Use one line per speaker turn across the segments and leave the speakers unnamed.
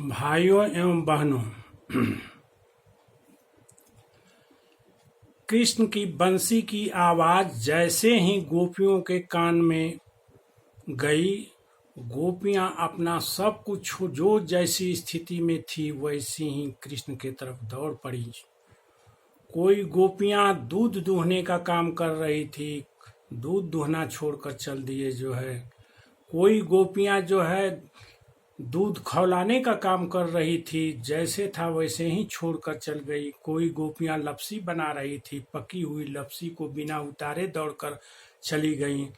भाइयों एवं बहनों, कृष्ण की बंसी की आवाज जैसे ही गोपियों के कान में गई, गोपियां अपना सब कुछ जो जैसी स्थिति में थी वैसी ही कृष्ण की तरफ दौड़ पड़ी। कोई गोपियां दूध दूहने का काम कर रही थी, दूध दूहना छोड़कर चल दिए कोई गोपियां दूध खौलाने का काम कर रही थी, जैसे था वैसे ही छोड़कर चल गई। कोई गोपियां लपसी बना रही थी, पकी हुई लपसी को बिना उतारे दौड़कर चली गई।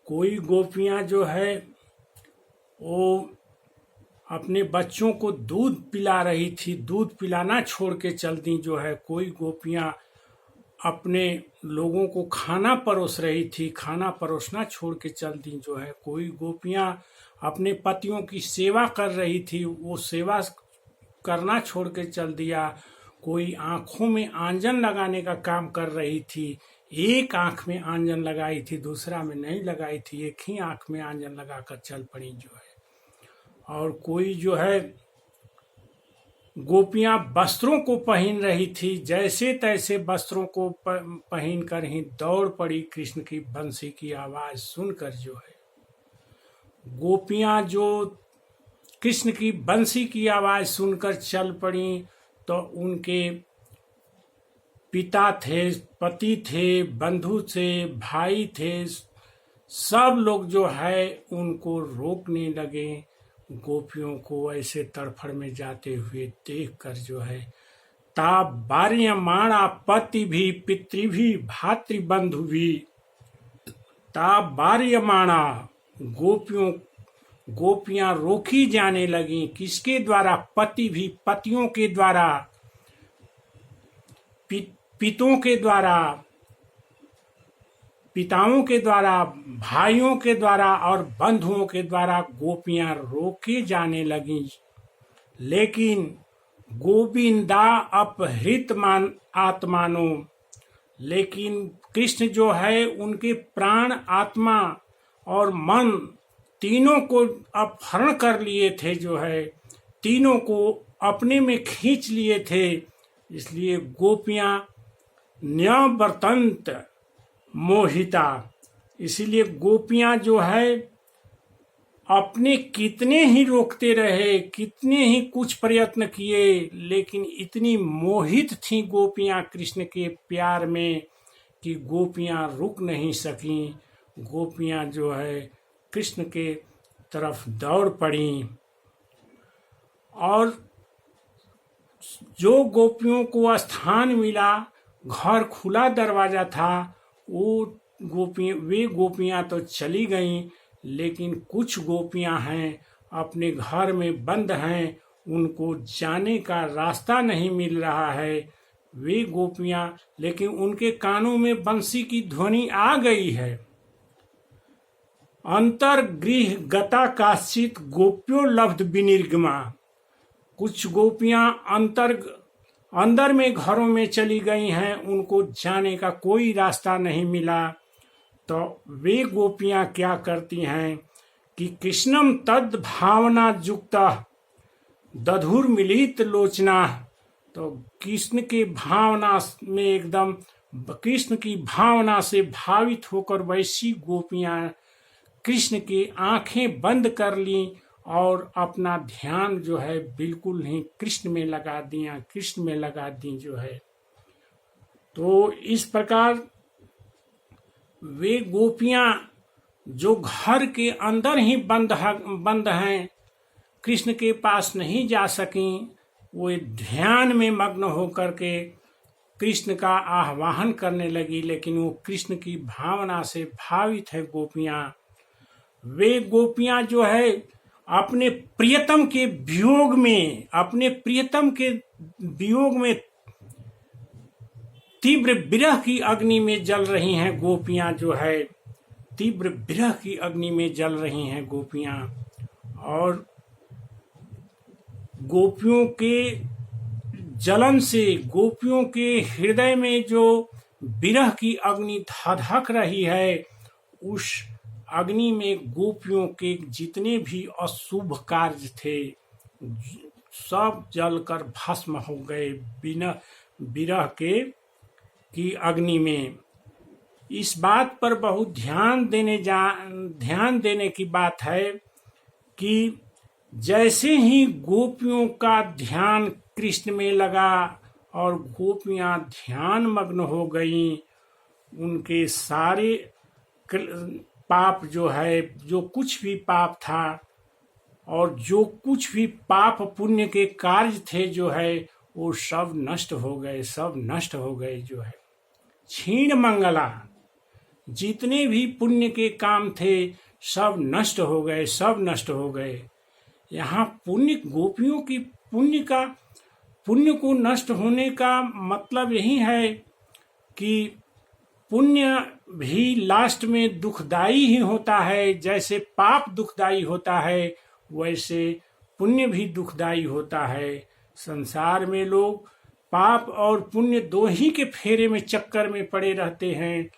कोई गोपियां वो अपने बच्चों को दूध पिला रही थी, दूध पिलाना छोड़ के चल दी। कोई गोपियां अपने लोगों को खाना परोस रही थी, खाना परोसना छोड़ के चल दी। कोई गोपियां अपने पतियों की सेवा कर रही थी, वो सेवा करना छोड़ के चल दिया। कोई आंखों में आंजन लगाने का काम कर रही थी, एक आंख में आंजन लगाई थी, दूसरा में नहीं लगाई थी, एक ही आंख में आंजन लगाकर चल पड़ी। और कोई गोपियां वस्त्रों को पहन रही थी, जैसे तैसे वस्त्रों को पहन कर ही दौड़ पड़ी कृष्ण की बंसी की आवाज सुनकर। गोपियां कृष्ण की बंसी की आवाज सुनकर चल पड़ी, तो उनके पिता थे, पति थे, बंधु थे, भाई थे, सब लोग उनको रोकने लगे। गोपियों को ऐसे तड़फड़ में जाते हुए देखकर ता बार्यमाणा पति भी पितृ भी भातृबंधु भी, ता बार्यमाणा गोपियां रोकी जाने लगी। किसके द्वारा? पति भी, पतियों के द्वारा, पितों के द्वारा, पिताओं के द्वारा, भाइयों के द्वारा और बंधुओं के द्वारा गोपियां रोके जाने लगी। लेकिन गोविंदा अपहृत आत्मानो, लेकिन कृष्ण उनके प्राण, आत्मा और मन तीनों को अपहरण कर लिए थे। तीनों को अपने में खींच लिए थे। इसलिए गोपियां न्यवर्तन्त मोहिता, इसीलिए गोपियां अपने कितने ही रोकते रहे, कितने ही कुछ प्रयत्न किए, लेकिन इतनी मोहित थी गोपियां कृष्ण के प्यार में कि गोपियां रुक नहीं सकी। गोपियां कृष्ण के तरफ दौड़ पड़ी। और जो गोपियों को स्थान मिला, घर खुला दरवाजा था, वे गोपियां तो चली गईं, लेकिन कुछ गोपियां हैं अपने घर में बंद हैं, उनको जाने का रास्ता नहीं मिल रहा है। वे गोपियां, लेकिन उनके कानों में बंसी की ध्वनि आ गई है। अंतर्गृह गता काश्चित गोप्यो लब्ध विनिर्गमा, कुछ गोपियां अंदर में घरों में चली गई हैं, उनको जाने का कोई रास्ता नहीं मिला। तो वे गोपियां क्या करती हैं कि कृष्णम तद भावना युक्त दधुर मिलित लोचना, तो कृष्ण के भावना में एकदम कृष्ण की भावना से भावित होकर वैसी गोपियां कृष्ण की आंखें बंद कर ली और अपना ध्यान बिल्कुल ही कृष्ण में लगा दिया, कृष्ण में लगा दी। तो इस प्रकार वे गोपियां जो घर के अंदर ही बंद हैं, कृष्ण के पास नहीं जा सकी, वो ध्यान में मग्न होकर के कृष्ण का आह्वान करने लगी। लेकिन वो कृष्ण की भावना से भावित है गोपियां। वे गोपियां अपने प्रियतम के वियोग में तीव्र विरह की अग्नि में जल रही हैं गोपियां। तीव्र विरह की अग्नि में जल रही हैं गोपियां। और गोपियों के जलन से, गोपियों के हृदय में जो विरह की अग्नि धधक रही है, उस अग्नि में गोपियों के जितने भी अशुभ कार्य थे सब जलकर भस्म हो गए बिना विरह के की अग्नि में। इस बात पर बहुत ध्यान देने की बात है कि जैसे ही गोपियों का ध्यान कृष्ण में लगा और गोपियां ध्यान मग्न हो गईं, उनके सारे पाप जो है, जो कुछ भी पाप था और जो कुछ भी पाप पुण्य के कार्य थे जो है, वो सब नष्ट हो गए, सब नष्ट हो गए जो है। क्षीण मंगला, जितने भी पुण्य के काम थे सब नष्ट हो गए, सब नष्ट हो गए। यहाँ पुण्य, गोपियों की पुण्य को नष्ट होने का मतलब यही है कि पुण्य भी लास्ट में दुखदाई ही होता है। जैसे पाप दुखदाई होता है वैसे पुण्य भी दुखदाई होता है। संसार में लोग पाप और पुण्य दो ही के फेरे में चक्कर में पड़े रहते हैं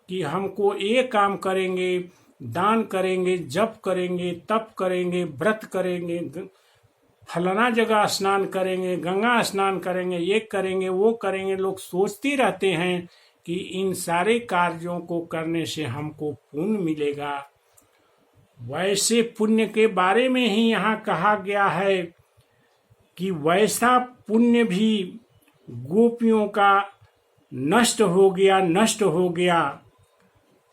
कि हमको ये काम करेंगे, दान करेंगे, जप करेंगे, तप करेंगे, व्रत करेंगे, फलाना जगह स्नान करेंगे, गंगा स्नान करेंगे, ये करेंगे, वो करेंगे। लोग सोचते रहते हैं कि इन सारे कार्यों को करने से हमको पुण्य मिलेगा। वैसे पुण्य के बारे में ही यहाँ कहा गया है कि वैसा पुण्य भी गोपियों का नष्ट हो गया, नष्ट हो गया।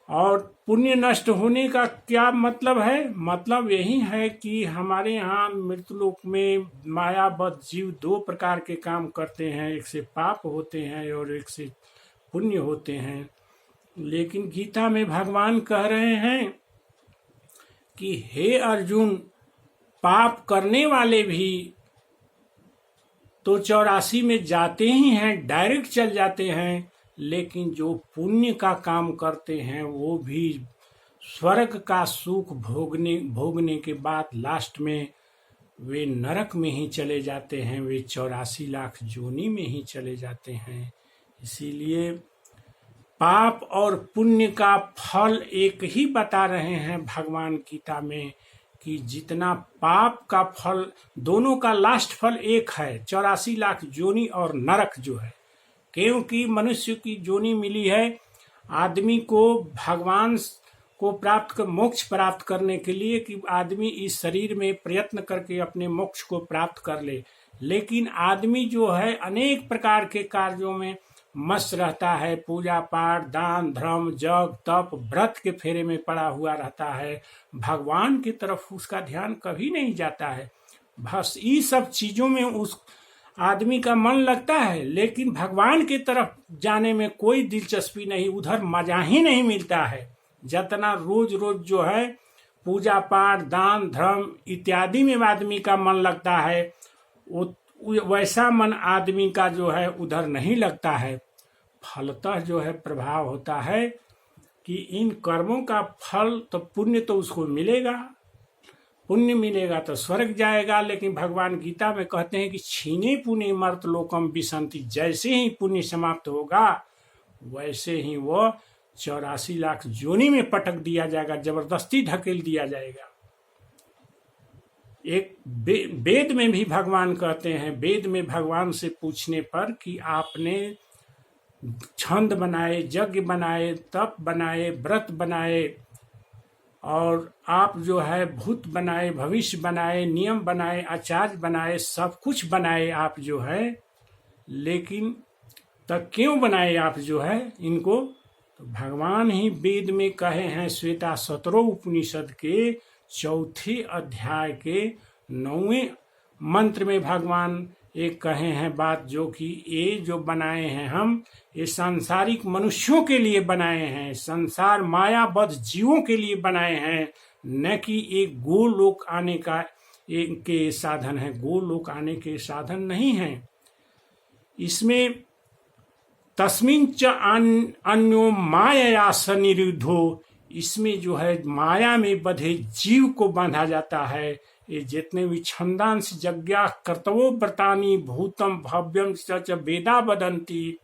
और पुण्य नष्ट होने का क्या मतलब है? मतलब यही है कि हमारे यहाँ मृतलोक में मायाबद्ध जीव दो प्रकार के काम करते हैं, एक से पाप होते हैं और एक से पुण्य होते हैं। लेकिन गीता में भगवान कह रहे हैं कि हे अर्जुन, पाप करने वाले भी तो 84 में जाते ही हैं, डायरेक्ट चल जाते हैं, लेकिन जो पुण्य का काम करते हैं वो भी स्वर्ग का सुख भोगने के बाद लास्ट में वे नरक में ही चले जाते हैं, वे 84 लाख जोनी में ही चले जाते हैं। इसीलिए पाप और पुण्य का फल एक ही बता रहे हैं भगवान गीता में कि जितना पाप का फल, दोनों का लास्ट फल एक है, 84 लाख जोनी और नरक जो है। क्योंकि मनुष्य की जोनी मिली है आदमी को भगवान को मोक्ष प्राप्त करने के लिए कि आदमी इस शरीर में प्रयत्न करके अपने मोक्ष को प्राप्त कर ले। लेकिन आदमी जो है अनेक प्रकार के कार्यों में मस्त रहता है, पूजा पाठ, दान धर्म, जप तप, व्रत के फेरे में पड़ा हुआ रहता है। भगवान की तरफ उसका ध्यान कभी नहीं जाता है। बस ये सब चीजों में उस आदमी का मन लगता है, लेकिन भगवान की तरफ जाने में कोई दिलचस्पी नहीं, उधर मजा ही नहीं मिलता है। जितना रोज रोज जो है पूजा पाठ, दान धर्म इत्यादि में आदमी का मन लगता है, वैसा मन आदमी का जो है उधर नहीं लगता है। फलतः जो है प्रभाव होता है कि इन कर्मों का फल तो पुण्य तो उसको मिलेगा, पुण्य मिलेगा तो स्वर्ग जाएगा। लेकिन भगवान गीता में कहते हैं कि छीने पुण्य मर्त लोकम विसंति, जैसे ही पुण्य समाप्त होगा वैसे ही वो 84 लाख जोनी में पटक दिया जाएगा, जबरदस्ती ढकेल दिया जाएगा। एक वेद में भी भगवान कहते हैं, वेद में भगवान से पूछने पर कि आपने छंद बनाए, यज्ञ बनाए, तप बनाए, व्रत बनाए और आप जो है भूत बनाए, भविष्य बनाए, नियम बनाए, आचार्य बनाए, सब कुछ बनाए आप जो है, लेकिन तब क्यों बनाए आप जो है इनको? तो भगवान ही वेद में कहे हैं, श्वेता 17 उपनिषद के 4 अध्याय के 9वें मंत्र में भगवान एक कहे हैं बात, जो कि ये जो बनाए हैं हम, ये सांसारिक मनुष्यों के लिए बनाए हैं, संसार मायाबद्ध जीवों के लिए बनाए हैं, न कि एक गोलोक आने का के साधन है। गोलोक आने के साधन नहीं है। इसमें तस्मिन् च अन्यो माया सनिरुद्धो, इसमें जो है माया में बंधे जीव को बांधा जाता है। ये जितने भी छंदांश यज्ञा कर्तवो व्रतानि भूतम भव्यम च वेदा वदन्ति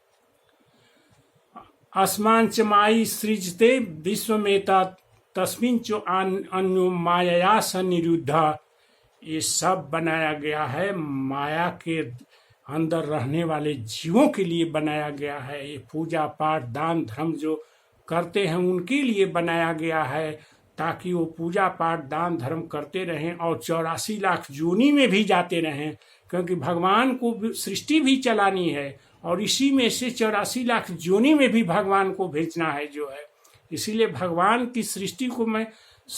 अस्मान च मायी सृजते विश्वमेता तस्मिन् च अन्यो माया सनिरुद्ध। ये सब बनाया गया है माया के अंदर रहने वाले जीवों के लिए बनाया गया है। ये पूजा पाठ दान धर्म जो करते हैं उनके लिए बनाया गया है, ताकि वो पूजा पाठ दान धर्म करते रहें और 84 लाख योनि में भी जाते रहें, क्योंकि भगवान को सृष्टि भी चलानी है और इसी में से 84 लाख योनि में भी भगवान को भेजना है जो है। इसीलिए भगवान की सृष्टि को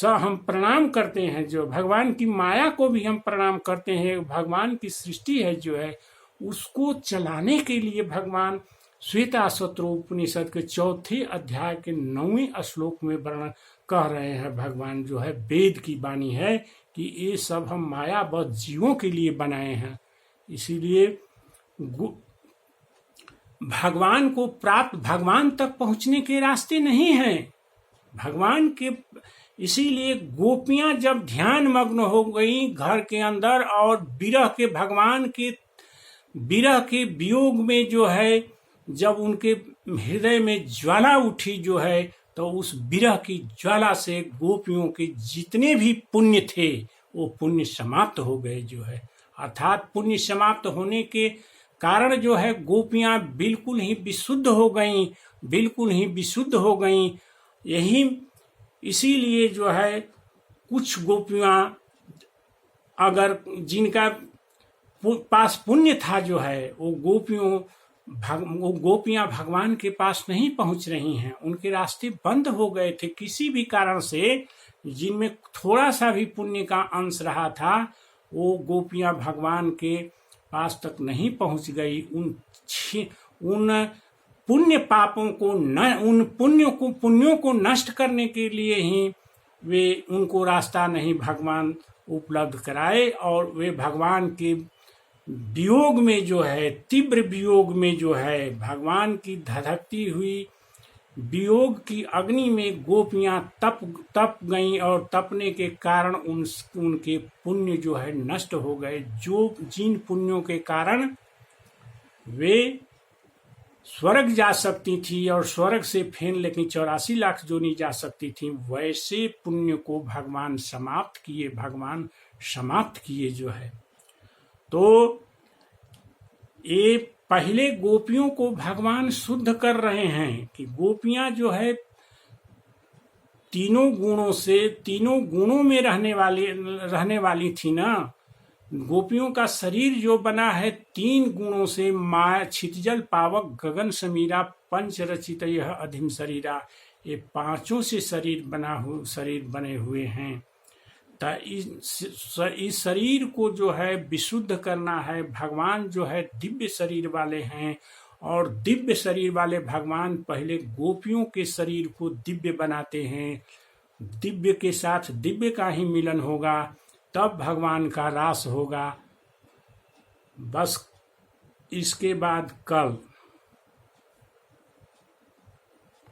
हम प्रणाम करते हैं, जो भगवान की माया को भी हम प्रणाम करते हैं। भगवान की सृष्टि है जो है उसको चलाने के लिए भगवान श्वेताश्वतर उपनिषद के 4थे अध्याय के 9वें श्लोक में वर्णन कह रहे हैं। भगवान जो है वेद की वाणी है कि ये सब हम मायाबद्ध जीवों के लिए बनाए हैं। इसीलिए भगवान को प्राप्त, भगवान तक पहुंचने के रास्ते नहीं हैं भगवान के। इसीलिए गोपियां जब ध्यान मग्न हो गई घर के अंदर और विरह के भगवान के विरह के वियोग में जो है जब उनके हृदय में ज्वाला उठी जो है, तो उस विरह की ज्वाला से गोपियों के जितने भी पुण्य थे वो पुण्य समाप्त हो गए जो है। अर्थात पुण्य समाप्त होने के कारण जो है गोपियां बिल्कुल ही विशुद्ध हो गईं, बिल्कुल ही विशुद्ध हो गईं। यही इसीलिए जो है कुछ गोपियां अगर जिनका पास पुण्य था जो है वो गोपियां भगवान के पास नहीं पहुंच रही हैं, उनके रास्ते बंद हो गए थे किसी भी कारण से। जिनमें थोड़ा सा भी पुण्य का अंश रहा था वो गोपियां भगवान के पास तक नहीं पहुंच गई। उन पुण्य पापों को उन पुण्यों को नष्ट करने के लिए ही वे उनको रास्ता नहीं भगवान उपलब्ध कराए, और वे भगवान के वियोग में जो है, तीव्र वियोग में जो है, भगवान की धधकती हुई वियोग की अग्नि में गोपियां तप गईं और तपने के कारण उनके पुण्य जो है नष्ट हो गए। जो जिन पुण्यों के कारण वे स्वर्ग जा सकती थी और स्वर्ग से फिर लेकिन 84 लाख योनि जा सकती थी, वैसे पुण्य को भगवान समाप्त किए जो है। तो ये पहले गोपियों को भगवान शुद्ध कर रहे हैं कि गोपियां जो है तीनों गुणों में रहने वाली थी ना। गोपियों का शरीर जो बना है 3 गुणों से, माया क्षितिजल पावक गगन समीरा पंच रचित यह अधिम शरीरा, ये 5 से शरीर बने हुए हैं। इस शरीर को जो है विशुद्ध करना है। भगवान जो है दिव्य शरीर वाले हैं और दिव्य शरीर वाले भगवान पहले गोपियों के शरीर को दिव्य बनाते हैं। दिव्य के साथ दिव्य का ही मिलन होगा, तब भगवान का रास होगा। बस इसके बाद कल